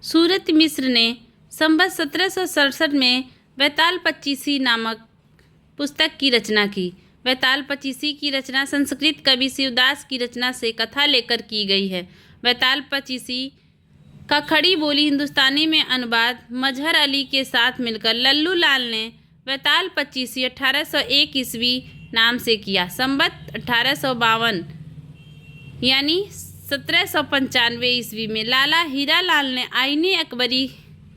सूरत मिश्र ने संवत 1767 में वैताल पच्चीसी नामक पुस्तक की रचना की। वैताल पच्चीसी की रचना संस्कृत कवि शिवदास की रचना से कथा लेकर की गई है। वैताल पच्चीसी का खड़ी बोली हिंदुस्तानी में अनुवाद मजहर अली के साथ मिलकर लल्लू लाल ने वैताल पच्चीसी 1801 ईस्वी नाम से किया। संवत 1852 यानी 1795 ईस्वी में लाला हीरा लाल ने आईने अकबरी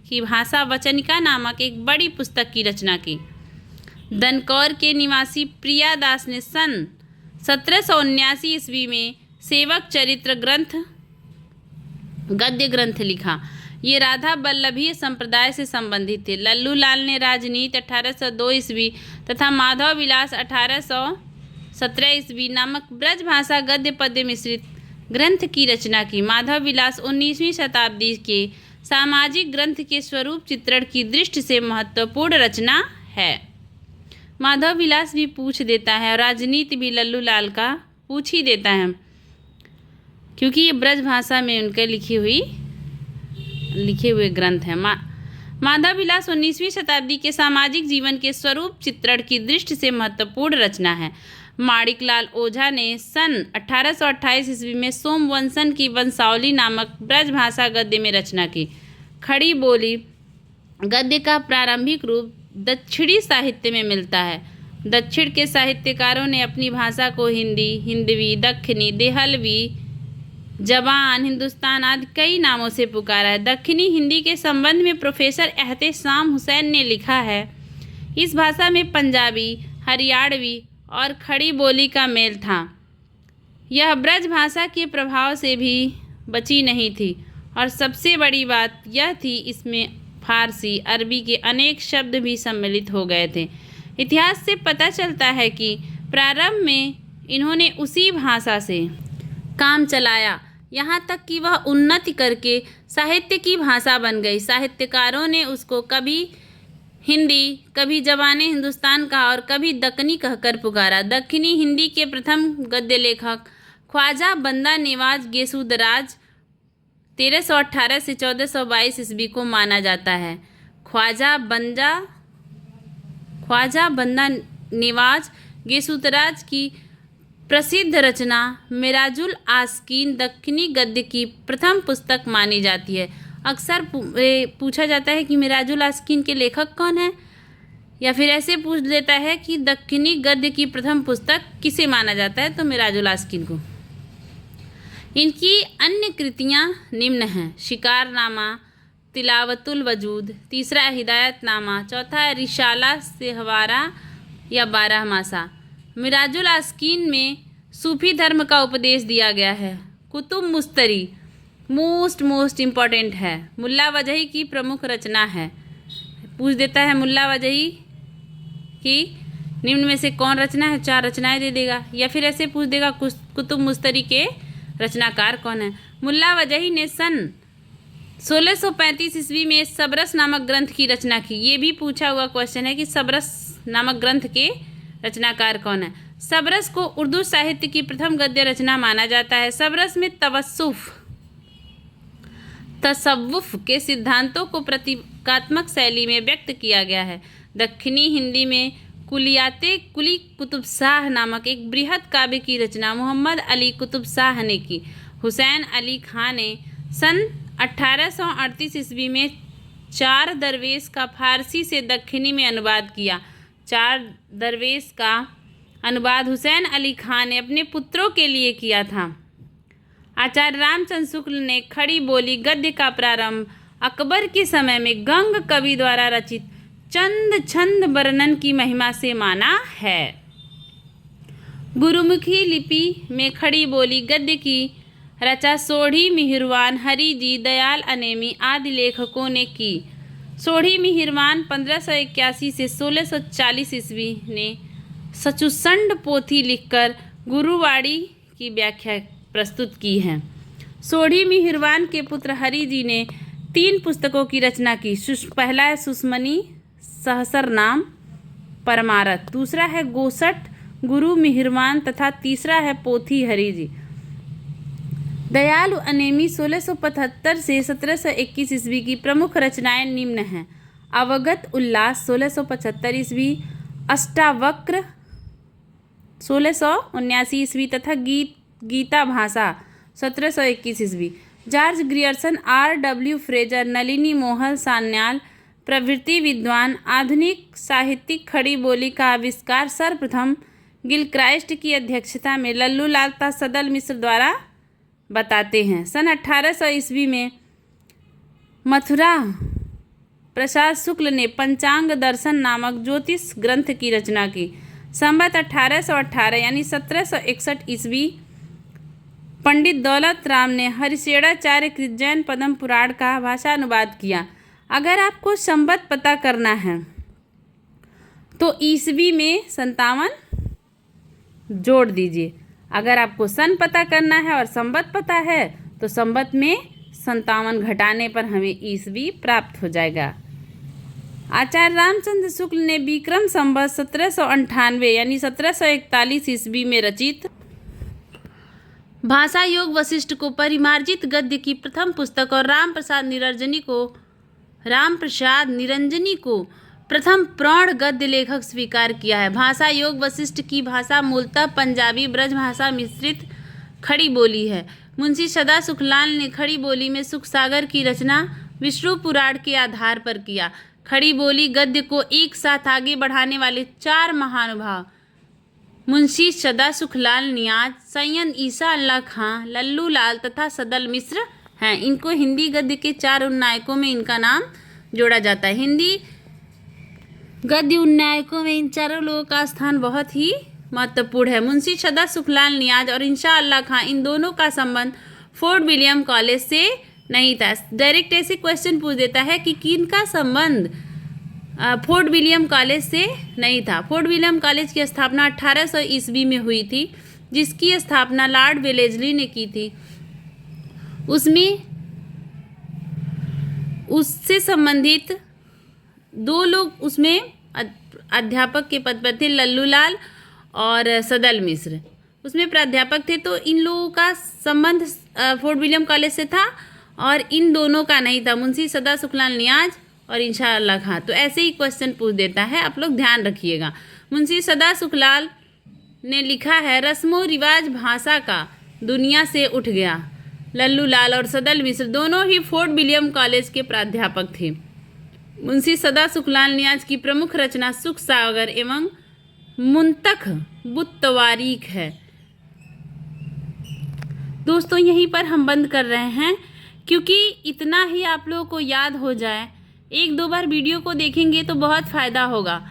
की भाषा वचनिका नामक एक बड़ी पुस्तक की रचना की। दनकौर के निवासी प्रिया दास ने सन 1779 ईस्वी में सेवक चरित्र ग्रंथ गद्य ग्रंथ लिखा। ये राधा बल्लभीय संप्रदाय से संबंधित थे। लल्लू लाल ने राजनीति 1802 ईस्वी तथा माधव विलास 1817 ईस्वी नामक ब्रज भाषा गद्य पद्य मिश्रित ग्रंथ की रचना की। माधव विलास 19वीं शताब्दी के सामाजिक ग्रंथ के स्वरूप चित्रण की दृष्टि से महत्वपूर्ण रचना है। माधव विलास भी पूछ देता है और राजनीति भी लल्लू लाल का पूछ ही देता है, क्योंकि ये ब्रज भाषा में उनके लिखे हुए ग्रंथ हैं। माधव विलास 19वीं शताब्दी के सामाजिक जीवन के स्वरूप चित्रण की दृष्टि से महत्वपूर्ण रचना है। माणिकलाल ओझा ने सन 1828 ईस्वी में सोमवंशन की वंशावली नामक ब्रज भाषा गद्य में रचना की। खड़ी बोली गद्य का प्रारंभिक रूप दक्षिणी साहित्य में मिलता है। दक्षिण के साहित्यकारों ने अपनी भाषा को हिंदी, हिंदवी, दक्खनी, देहलवी, जबान, हिंदुस्तान आदि कई नामों से पुकारा है। दक्षिणी हिंदी के संबंध में प्रोफेसर एहतेशाम हुसैन ने लिखा है, इस भाषा में पंजाबी, हरियाणवी और खड़ी बोली का मेल था। यह ब्रज भाषा के प्रभाव से भी बची नहीं थी और सबसे बड़ी बात यह थी इसमें फारसी, अरबी के अनेक शब्द भी सम्मिलित हो गए थे। इतिहास से पता चलता है कि प्रारंभ में इन्होंने उसी भाषा से काम चलाया, यहाँ तक कि वह उन्नति करके साहित्य की भाषा बन गई। साहित्यकारों ने उसको कभी हिंदी, कभी जबाने हिंदुस्तान का और कभी दक्कनी कहकर पुकारा। दक्कनी हिंदी के प्रथम गद्य लेखक ख्वाजा बंदा नेवाज गेसुदराज 1318 से 1422 ईस्वी को माना जाता है। ख्वाजा बंदा नेवाज गेसुदराज की प्रसिद्ध रचना मिराजुल आस्कीन दक्कनी गद्य की प्रथम पुस्तक मानी जाती है। अक्सर पूछा जाता है कि मिराजुल आस्कीन के लेखक कौन है, या फिर ऐसे पूछ लेता है कि दक्कनी गद्य की प्रथम पुस्तक किसे माना जाता है, तो मिराजुल आस्कीन को। इनकी अन्य कृतियाँ निम्न हैं: शिकारनामा, तिलावतुल वजूद, तीसरा हिदायतनामा, चौथा रिशाला सेहवारा या 12 मासा। मिराजुल आस्कीन में सूफी धर्म का उपदेश दिया गया है। कुतुब मुस्तरी मोस्ट इम्पॉर्टेंट है, मुल्ला वजही की प्रमुख रचना है। पूछ देता है मुल्ला वजही की निम्न में से कौन रचना है, 4 रचनाएं दे देगा, या फिर ऐसे पूछ देगा कुतुब मुस्तरी के रचनाकार कौन है। मुल्ला वजही ने सन 1635 ईस्वी में सबरस नामक ग्रंथ की रचना की। ये भी पूछा हुआ क्वेश्चन है कि सबरस नामक ग्रंथ के रचनाकार कौन है। सबरस को उर्दू साहित्य की प्रथम गद्य रचना माना जाता है। सबरस में तसव्वुफ के सिद्धांतों को प्रतीकात्मक शैली में व्यक्त किया गया है। दक्खनी हिंदी में कुलियाते कुली कुतुब शाह नामक एक बृहद काव्य की रचना मोहम्मद अली कुतुब शाह ने की। हुसैन अली खां ने सन 1838 ईस्वी में 4 दरवेश का फारसी से दक्खनी में अनुवाद किया। 4 दरवेश का अनुवाद हुसैन अली खां ने अपने पुत्रों के लिए किया था। आचार्य रामचंद्र शुक्ल ने खड़ी बोली गद्य का प्रारंभ अकबर के समय में गंग कवि द्वारा रचित चंद छंद वर्णन की महिमा से माना है। गुरुमुखी लिपि में खड़ी बोली गद्य की रचा सोढ़ी मिहिरवान, हरिजी, दयाल अनेमी आदि लेखकों ने की। सोढ़ी मिहिरवान 1581 से 1640 ईस्वी ने सचुसंड पोथी लिखकर गुरुवाणी की व्याख्या प्रस्तुत की है। सोढ़ी मिहिरवान के पुत्र हरिजी ने 3 पुस्तकों की रचना की। पहला है सुस्मनी सहस्रनाम परमारथ, दूसरा है गोसठ गुरु मिहिरवान तथा तीसरा है पोथी हरिजी। दयालु अनेमी 1675 से 1721 ईस्वी की प्रमुख रचनाएं निम्न हैं। अवगत उल्लास 1675 ईस्वी, अष्टावक्र 1679 ईस्वी तथा गीता भाषा 1721 ईस्वी। George Grierson, R.W. Fraser, Nalini Mohan Sanyal प्रभृति विद्वान आधुनिक साहित्यिक खड़ी बोली का आविष्कार सर्वप्रथम गिलक्राइस्ट की अध्यक्षता में लल्लू लाल तथा सदल मिश्र द्वारा बताते हैं। सन 1800 ईस्वी में मथुरा प्रसाद शुक्ल ने पंचांग दर्शन नामक ज्योतिष ग्रंथ की रचना की। संवत 1818 यानी 1761 ईस्वी पंडित दौलत राम ने हरिशेणाचार्य कृत जैन पद्म पुराण का भाषानुवाद किया। अगर आपको संवत पता करना है तो ईस्वी में 57 जोड़ दीजिए। अगर आपको सन पता करना है और संवत पता है तो संवत में 57 घटाने पर हमें ईस्वी प्राप्त हो जाएगा। आचार्य रामचंद्र शुक्ल ने विक्रम संवत 1798 यानी 1741 ईस्वी में रचित भाषा योग वशिष्ठ को परिमार्जित गद्य की प्रथम पुस्तक और राम प्रसाद निरंजनी को प्रथम प्रौढ़ गद्य लेखक स्वीकार किया है। भाषा योग वशिष्ठ की भाषा मूलतः पंजाबी ब्रज भाषा मिश्रित खड़ी बोली है। मुंशी सदा सुखलाल ने खड़ी बोली में सुख सागर की रचना विष्णु पुराण के आधार पर किया। खड़ी बोली गद्य को एक साथ आगे बढ़ाने वाले 4 महानुभाव मुंशी सदा सुखलाल नियाज, सैयद ईसा अल्लाह खां, लल्लू लाल तथा सदल मिश्र हैं। इनको हिंदी गद्य के 4 उन्नायकों में इनका नाम जोड़ा जाता है। हिंदी गद्य उन्नायकों में इन चारों लोगों का स्थान बहुत ही महत्वपूर्ण है। मुंशी सदा सुखलाल नियाज और ईसा अल्लाह खां, इन दोनों का संबंध फोर्ट विलियम कॉलेज से नहीं था। डायरेक्ट ऐसे क्वेश्चन पूछ देता है कि किनका संबंध फोर्ट विलियम कॉलेज से नहीं था। फोर्ट विलियम कॉलेज की स्थापना 1800 ईस्वी में हुई थी, जिसकी स्थापना लॉर्ड वेलेस्ली ने की थी। उससे संबंधित 2 लोग उसमें अध्यापक के पद पर थे, लल्लू लाल और सदल मिश्र उसमें प्राध्यापक थे। तो इन लोगों का संबंध फोर्ट विलियम कॉलेज से था और इन दोनों का नहीं था, मुंशी सदा सुखलाल नियाज और ईसा अल्लाह खां। तो ऐसे ही क्वेश्चन पूछ देता है, आप लोग ध्यान रखिएगा। मुंशी सदा सुखलाल ने लिखा है, रस्मों रिवाज भाषा का दुनिया से उठ गया। लल्लू लाल और सदल मिश्र दोनों ही फोर्ट विलियम कॉलेज के प्राध्यापक थे। मुंशी सदा सुखलाल नियाज की प्रमुख रचना सुख सागर एवं मुंतख बुत्तवारीख है। दोस्तों यहीं पर हम बंद कर रहे हैं, क्योंकि इतना ही आप लोगों को याद हो जाए। 1-2 बार वीडियो को देखेंगे तो बहुत फ़ायदा होगा।